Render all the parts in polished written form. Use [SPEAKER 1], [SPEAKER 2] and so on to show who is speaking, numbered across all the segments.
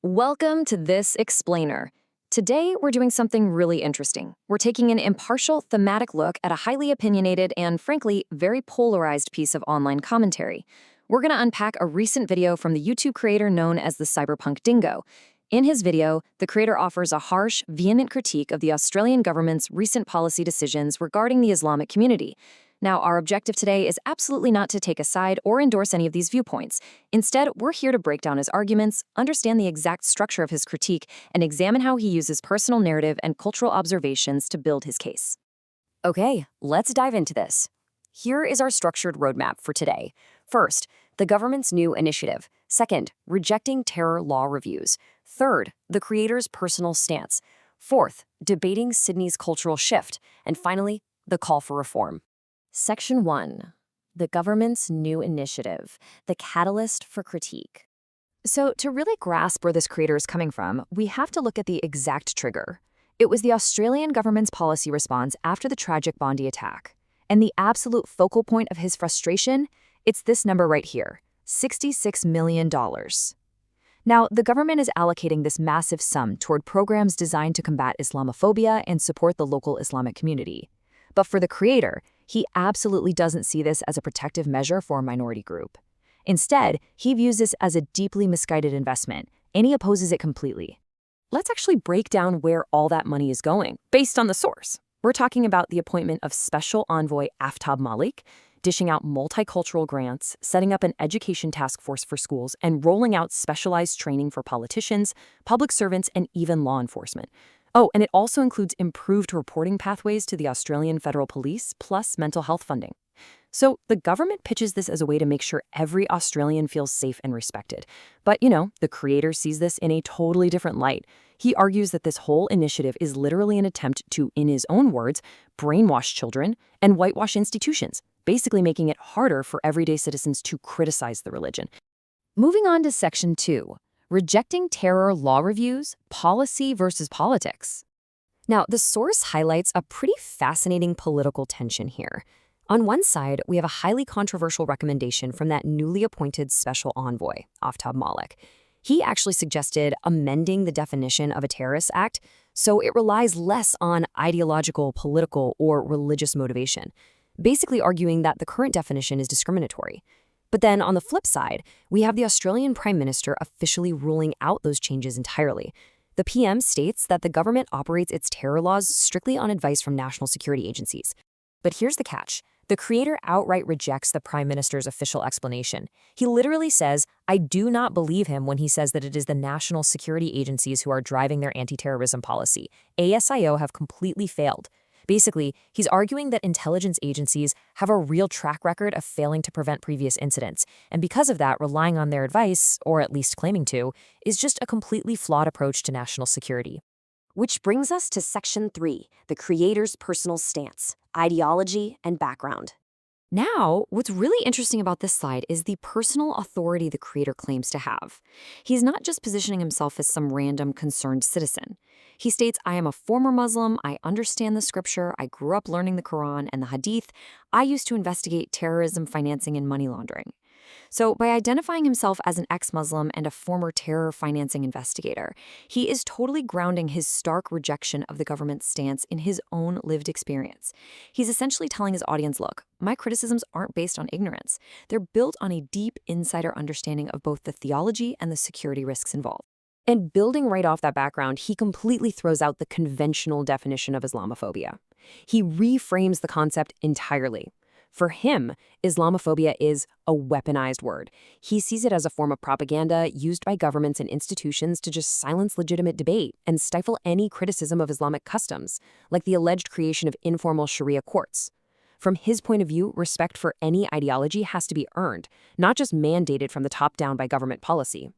[SPEAKER 1] Welcome to This Explainer. Today, we're doing something really interesting. We're taking an impartial, thematic look at a highly opinionated and, frankly, very polarized piece of online commentary. We're going to unpack a recent video from the YouTube creator known as the Cyberpunk Dingo. In his video, the creator offers a harsh, vehement critique of the Australian government's recent policy decisions regarding the Islamic community. Now, our objective today is absolutely not to take a side or endorse any of these viewpoints. Instead, we're here to break down his arguments, understand the exact structure of his critique, and examine how he uses personal narrative and cultural observations to build his case. Okay, let's dive into this. Here is our structured roadmap for today. First, the government's new initiative. Second, rejecting terror law reviews. Third, the creator's personal stance. Fourth, debating Sydney's cultural shift. And finally, the call for reform. Section 1. The government's new initiative, the catalyst for critique. So to really grasp where this creator is coming from, we have to look at the exact trigger. It was the Australian government's policy response after the tragic Bondi attack. And the absolute focal point of his frustration, it's this number right here, $66 million. Now, the government is allocating this massive sum toward programs designed to combat Islamophobia and support the local Islamic community. But for the creator, he absolutely doesn't see this as a protective measure for a minority group. Instead, he views this as a deeply misguided investment, and he opposes it completely. Let's actually break down where all that money is going, based on the source. We're talking about the appointment of Special Envoy Aftab Malik, dishing out multicultural grants, setting up an education task force for schools, and rolling out specialized training for politicians, public servants, and even law enforcement. Oh, and it also includes improved reporting pathways to the Australian Federal Police, plus mental health funding. So the government pitches this as a way to make sure every Australian feels safe and respected. But, the creator sees this in a totally different light. He argues that this whole initiative is literally an attempt to, in his own words, brainwash children and whitewash institutions, basically making it harder for everyday citizens to criticize the religion. Moving on to Section 2. Rejecting terror law reviews, policy versus politics. Now, the source highlights a pretty fascinating political tension here. On one side, we have a highly controversial recommendation from that newly appointed special envoy, Aftab Malik. He actually suggested amending the definition of a terrorist act so it relies less on ideological, political, or religious motivation, basically arguing that the current definition is discriminatory. But then on the flip side, we have the Australian Prime Minister officially ruling out those changes entirely. The PM states that the government operates its terror laws strictly on advice from national security agencies. But here's the catch. The creator outright rejects the Prime Minister's official explanation. He literally says, I do not believe him when he says that it is the national security agencies who are driving their anti-terrorism policy. ASIO have completely failed. Basically, he's arguing that intelligence agencies have a real track record of failing to prevent previous incidents, and because of that, relying on their advice, or at least claiming to, is just a completely flawed approach to national security. Which brings us to Section 3, the creator's personal stance, ideology, and background. Now, what's really interesting about this slide is the personal authority the creator claims to have. He's not just positioning himself as some random concerned citizen. He states, I am a former Muslim, I understand the scripture, I grew up learning the Quran and the Hadith, I used to investigate terrorism, financing, and money laundering. So by identifying himself as an ex-Muslim and a former terror financing investigator, he is totally grounding his stark rejection of the government's stance in his own lived experience. He's essentially telling his audience, look, my criticisms aren't based on ignorance. They're built on a deep insider understanding of both the theology and the security risks involved. And building right off that background, he completely throws out the conventional definition of Islamophobia. He reframes the concept entirely. For him, Islamophobia is a weaponized word. He sees it as a form of propaganda used by governments and institutions to just silence legitimate debate and stifle any criticism of Islamic customs, like the alleged creation of informal Sharia courts. From his point of view, respect for any ideology has to be earned, not just mandated from the top down by government policy.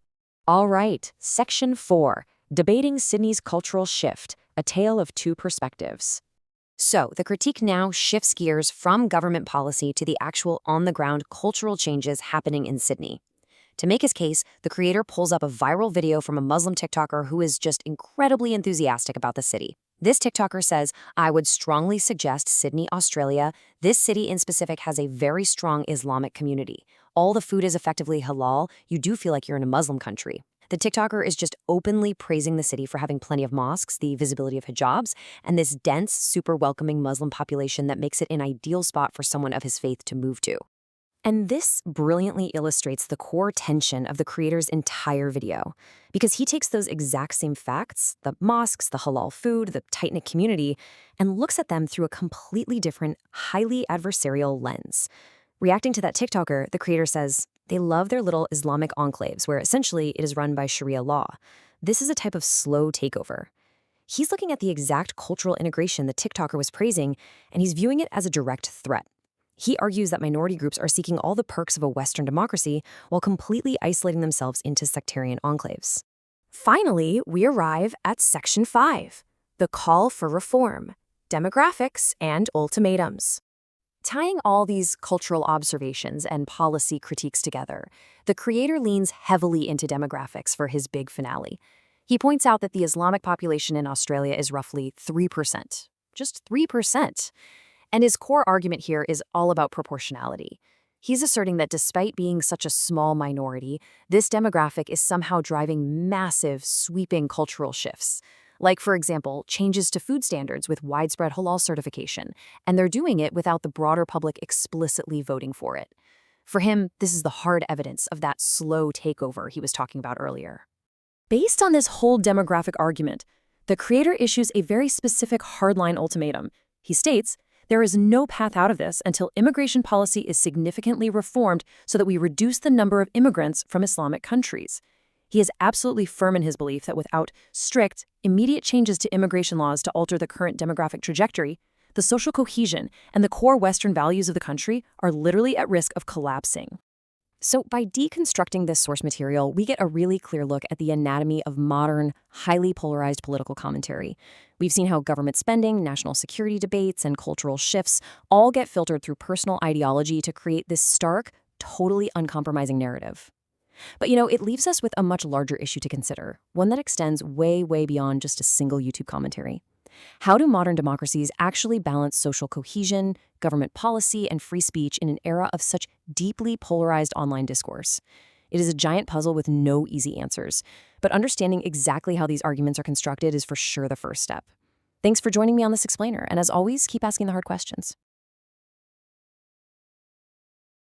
[SPEAKER 1] All right, Section 4, Debating Sydney's Cultural Shift, a Tale of Two Perspectives. So, the critique now shifts gears from government policy to the actual on-the-ground cultural changes happening in Sydney. To make his case, the creator pulls up a viral video from a Muslim TikToker who is just incredibly enthusiastic about the city. This TikToker says, I would strongly suggest Sydney, Australia. This city in specific has a very strong Islamic community. All the food is effectively halal. You do feel like you're in a Muslim country. The TikToker is just openly praising the city for having plenty of mosques, the visibility of hijabs, and this dense, super welcoming Muslim population that makes it an ideal spot for someone of his faith to move to. And this brilliantly illustrates the core tension of the creator's entire video, because he takes those exact same facts, the mosques, the halal food, the tight-knit community, and looks at them through a completely different, highly adversarial lens. Reacting to that TikToker, the creator says, they love their little Islamic enclaves where essentially it is run by Sharia law. This is a type of slow takeover. He's looking at the exact cultural integration the TikToker was praising, and he's viewing it as a direct threat. He argues that minority groups are seeking all the perks of a Western democracy while completely isolating themselves into sectarian enclaves. Finally, we arrive at Section 5, the call for reform, demographics, and ultimatums. Tying all these cultural observations and policy critiques together, the creator leans heavily into demographics for his big finale. He points out that the Islamic population in Australia is roughly 3%, just 3%. And his core argument here is all about proportionality. He's asserting that despite being such a small minority, this demographic is somehow driving massive, sweeping cultural shifts. Like, for example, changes to food standards with widespread halal certification, and they're doing it without the broader public explicitly voting for it. For him, this is the hard evidence of that slow takeover he was talking about earlier. Based on this whole demographic argument, the creator issues a very specific hardline ultimatum. He states, there is no path out of this until immigration policy is significantly reformed so that we reduce the number of immigrants from Islamic countries. He is absolutely firm in his belief that without strict, immediate changes to immigration laws to alter the current demographic trajectory, the social cohesion and the core Western values of the country are literally at risk of collapsing. So by deconstructing this source material, we get a really clear look at the anatomy of modern, highly polarized political commentary. We've seen how government spending, national security debates, and cultural shifts all get filtered through personal ideology to create this stark, totally uncompromising narrative. But it leaves us with a much larger issue to consider, one that extends way, way beyond just a single YouTube commentary. How do modern democracies actually balance social cohesion, government policy, and free speech in an era of such deeply polarized online discourse? It is a giant puzzle with no easy answers, but understanding exactly how these arguments are constructed is for sure the first step. Thanks for joining me on this explainer, and as always, keep asking the hard questions.